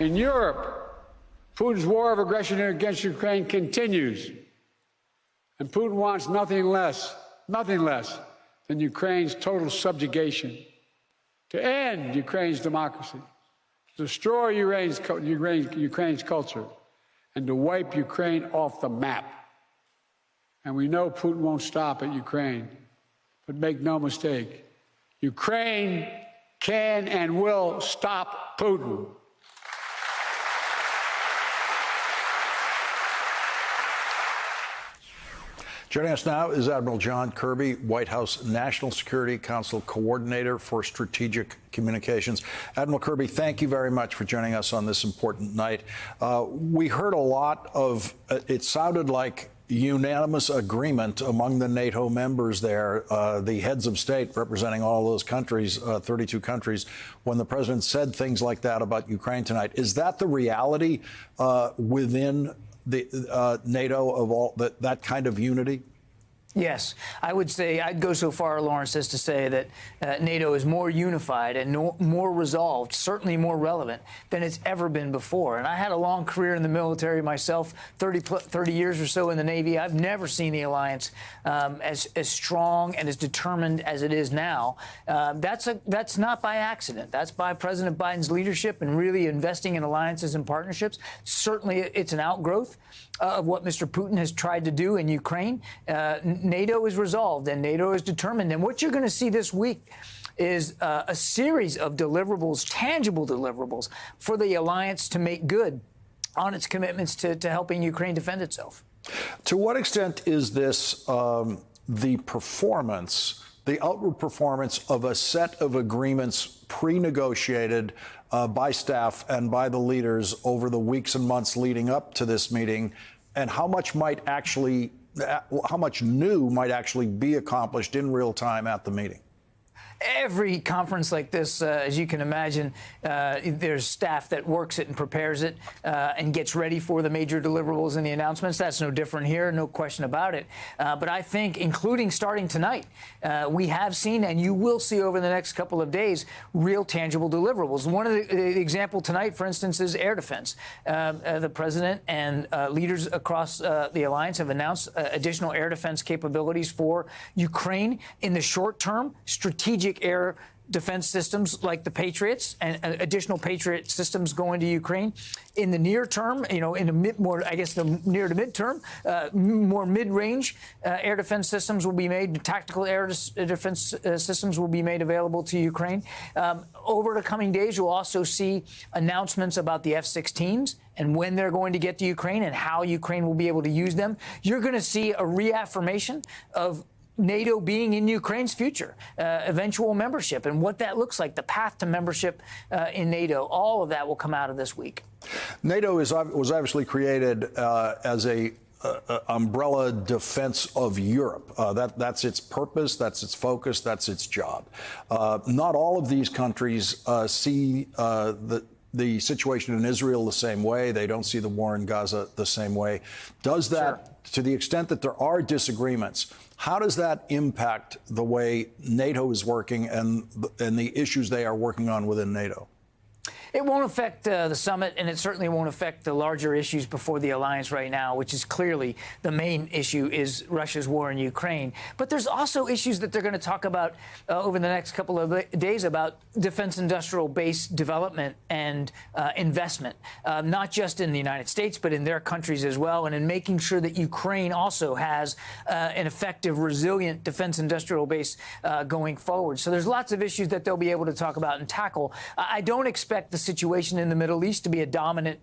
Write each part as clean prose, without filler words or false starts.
In Europe, Putin's war of aggression against Ukraine continues. And Putin wants nothing less than Ukraine's total subjugation, to end Ukraine's democracy, to destroy Ukraine's culture, and to wipe Ukraine off the map. And we know Putin won't stop at Ukraine. But make no mistake, Ukraine can and will stop Putin. Joining us now is Admiral John Kirby, White House National Security Council Coordinator for Strategic Communications. Admiral Kirby, thank you very much for joining us on this important night. We heard a lot of, it sounded like unanimous agreement among the NATO members there, the heads of state representing all those countries, 32 countries, when the president said things like that about Ukraine tonight. Is that the reality within the NATO of all that kind of unity? Yes, I would say I'd go so far, Lawrence, as to say that NATO is more unified and more resolved, certainly more relevant than it's ever been before. And I had a long career in the military myself, 30 years or so in the Navy. I've never seen the alliance as strong and as determined as it is now. That's not by accident. That's by President Biden's leadership and really investing in alliances and partnerships. Certainly, it's an outgrowth of what Mr. Putin has tried to do in Ukraine. NATO is resolved and NATO is determined. And what you're going to see this week is a series of deliverables, tangible deliverables, for the alliance to make good on its commitments to helping Ukraine defend itself. To what extent is this the performance, the outward performance of a set of agreements pre-negotiated by staff and by the leaders over the weeks and months leading up to this meeting, and how much new might actually be accomplished in real time at the meeting? Every conference like this, as you can imagine, there's staff that works it and prepares it and gets ready for the major deliverables and the announcements. That's no different here, no question about it. But I think, including starting tonight, we have seen, and you will see over the next couple of days, real tangible deliverables. One of the example tonight, for instance, is air defense. The president and leaders across the alliance have announced additional air defense capabilities for Ukraine in the short term, strategic air defense systems like the Patriots and additional Patriot systems going to Ukraine. In the near term, in the the near to mid-term, more mid-range air defense systems will be made. Tactical air defense systems will be made available to Ukraine. Over the coming days, you'll also see announcements about the F-16s and when they're going to get to Ukraine and how Ukraine will be able to use them. You're going to see a reaffirmation of NATO being in Ukraine's future, eventual membership, and what that looks like, the path to membership in NATO. All of that will come out of this week. NATO was obviously created as a umbrella defense of Europe. That's its purpose, that's its focus, that's its job. Not all of these countries see the situation in Israel the same way. They don't see the war in Gaza the same way. Does that, to the extent that there are disagreements, how does that impact the way NATO is working and the issues they are working on within NATO? It won't affect the summit, and it certainly won't affect the larger issues before the alliance right now, which is clearly the main issue is Russia's war in Ukraine. But there's also issues that they're going to talk about over the next couple of days about defense industrial base development and investment, not just in the United States, but in their countries as well, and in making sure that Ukraine also has an effective, resilient defense industrial base going forward. So there's lots of issues that they'll be able to talk about and tackle. I don't expect the situation in the Middle East to be a dominant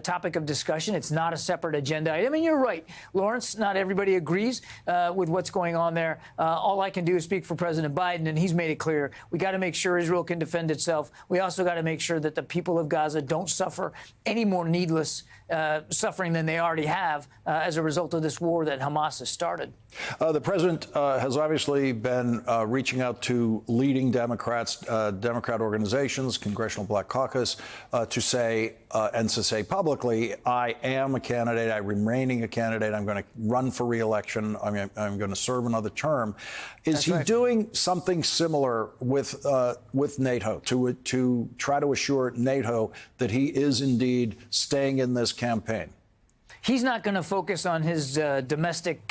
topic of discussion. It's not a separate agenda. I mean, you're right, Lawrence. Not everybody agrees with what's going on there. All I can do is speak for President Biden, and he's made it clear we got to make sure Israel can defend itself. We also got to make sure that the people of Gaza don't suffer any more needless suffering than they already have as a result of this war that Hamas has started. The president has obviously been reaching out to leading Democrats, Democrat organizations, Congressional Black Caucus caucus to say publicly, I am a candidate, I'm remaining a candidate, I'm going to run for re-election, I'm going to serve another term. Is he doing something similar with NATO to try to assure NATO that he is indeed staying in this campaign? He's not going to focus on his domestic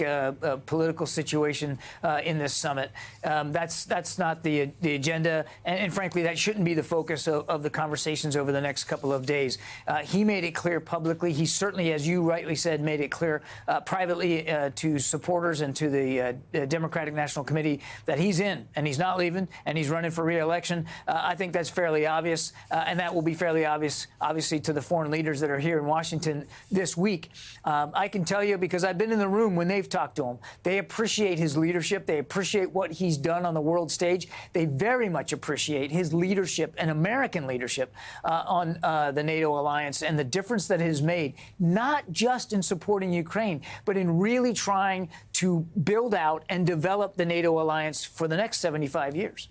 political situation in this summit. That's not the agenda, and frankly, that shouldn't be the focus of the conversations over the next couple of days. He made it clear publicly. He certainly, as you rightly said, made it clear privately to supporters and to the Democratic National Committee that he's in and he's not leaving and he's running for re-election. I think that's fairly obvious, and that will be fairly obvious, obviously, to the foreign leaders that are here in Washington this week. I can tell you, because I've been in the room when they've talked to him, they appreciate his leadership. They appreciate what he's done on the world stage. They very much appreciate his leadership and American leadership on the NATO alliance and the difference that it has made, not just in supporting Ukraine, but in really trying to build out and develop the NATO alliance for the next 75 years.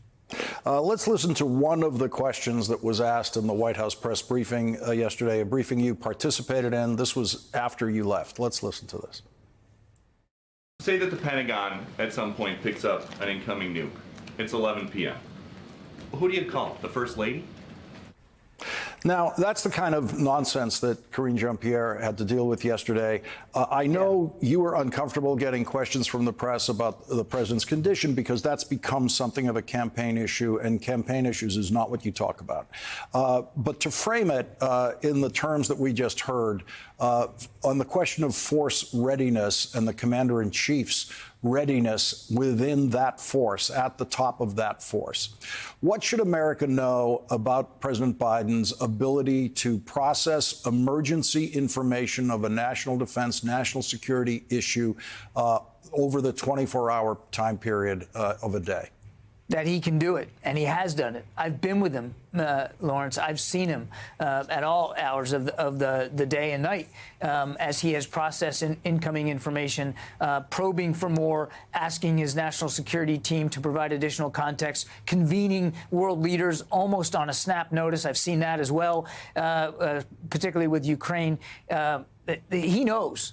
Let's listen to one of the questions that was asked in the White House press briefing yesterday, a briefing you participated in. This was after you left. Let's listen to this. Say that the Pentagon at some point picks up an incoming nuke. It's 11 p.m. Who do you call? The First Lady? Now, that's the kind of nonsense that Karine Jean-Pierre had to deal with yesterday. I know you were uncomfortable getting questions from the press about the president's condition because that's become something of a campaign issue, and campaign issues is not what you talk about. But to frame it in the terms that we just heard, on the question of force readiness and the commander-in-chief's readiness within that force, at the top of that force. What should America know about President Biden's ability to process emergency information of a national defense, national security issue over the 24-hour time period of a day? That he can do it, and he has done it. I've been with him, Lawrence. I've seen him at all hours of the day and night as he has processed incoming information, probing for more, asking his national security team to provide additional context, convening world leaders almost on a snap notice. I've seen that as well, particularly with Ukraine. He knows.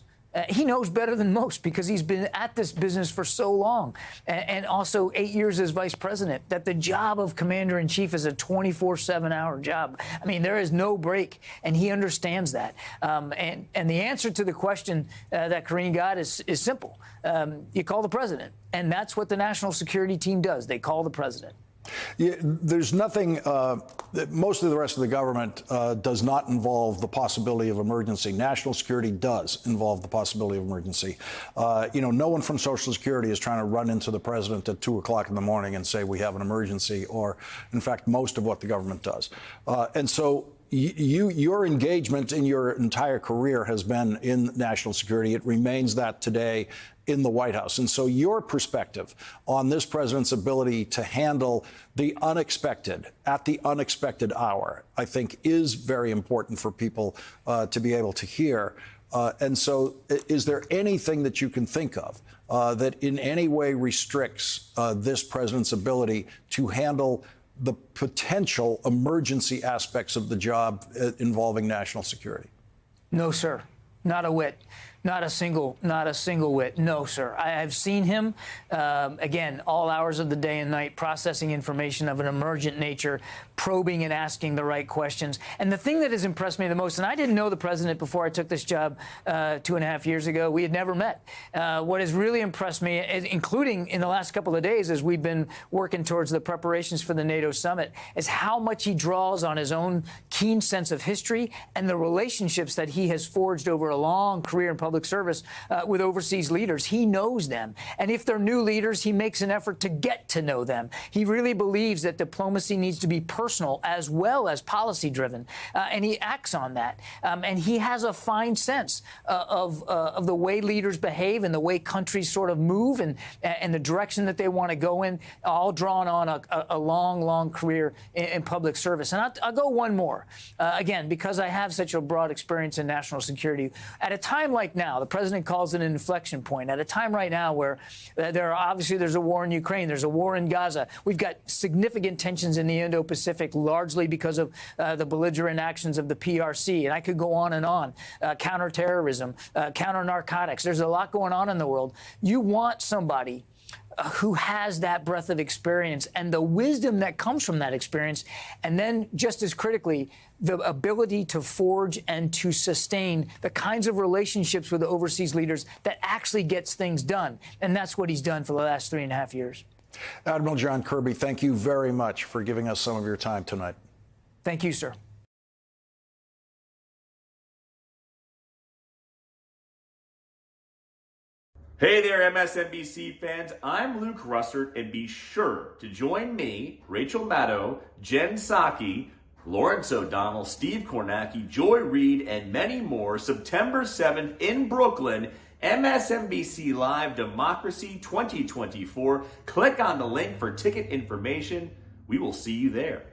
He knows better than most because he's been at this business for so long, and also 8 years as vice president, that the job of commander-in-chief is a 24/7-hour job. I mean, there is no break, and he understands that. And the answer to the question that Karine got is simple. You call the president, and that's what the national security team does. They call the president. Yeah, there's nothing, most of the rest of the government does not involve the possibility of emergency. National security does involve the possibility of emergency. No one from Social Security is trying to run into the president at 2 o'clock in the morning and say we have an emergency, or in fact, most of what the government does. And so your engagement in your entire career has been in national security. It remains that today in the White House. And so your perspective on this president's ability to handle the unexpected at the unexpected hour, I think, is very important for people to be able to hear. And so is there anything that you can think of that in any way restricts this president's ability to handle the potential emergency aspects of the job involving national security? No, sir. Not a whit. Not a single whit. No, sir. I have seen him, again, all hours of the day and night, processing information of an emergent nature, probing and asking the right questions. And the thing that has impressed me the most, and I didn't know the president before I took this job 2.5 years ago. We had never met. What has really impressed me, including in the last couple of days as we've been working towards the preparations for the NATO summit, is how much he draws on his own keen sense of history and the relationships that he has forged over a long career in public service with overseas leaders. He knows them. And if they're new leaders, he makes an effort to get to know them. He really believes that diplomacy needs to be personal as well as policy driven. And he acts on that. And he has a fine sense of the way leaders behave and the way countries sort of move and the direction that they want to go in, all drawn on a long, long career in public service. And I'll go one more. Again, because I have such a broad experience in national security. At a time like now, now. The president calls it an inflection point. At a time right now where there's a war in Ukraine, there's a war in Gaza. We've got significant tensions in the Indo-Pacific, largely because of the belligerent actions of the PRC. And I could go on and on. Counterterrorism, counter-narcotics. There's a lot going on in the world. You want somebody who has that breadth of experience and the wisdom that comes from that experience, and then just as critically, the ability to forge and to sustain the kinds of relationships with the overseas leaders that actually gets things done. And that's what he's done for the last 3.5 years. Admiral John Kirby, thank you very much for giving us some of your time tonight. Thank you, sir. Hey there, MSNBC fans. I'm Luke Russert, and be sure to join me, Rachel Maddow, Jen Psaki, Lawrence O'Donnell, Steve Kornacki, Joy Reid, and many more September 7th in Brooklyn, MSNBC Live Democracy 2024. Click on the link for ticket information. We will see you there.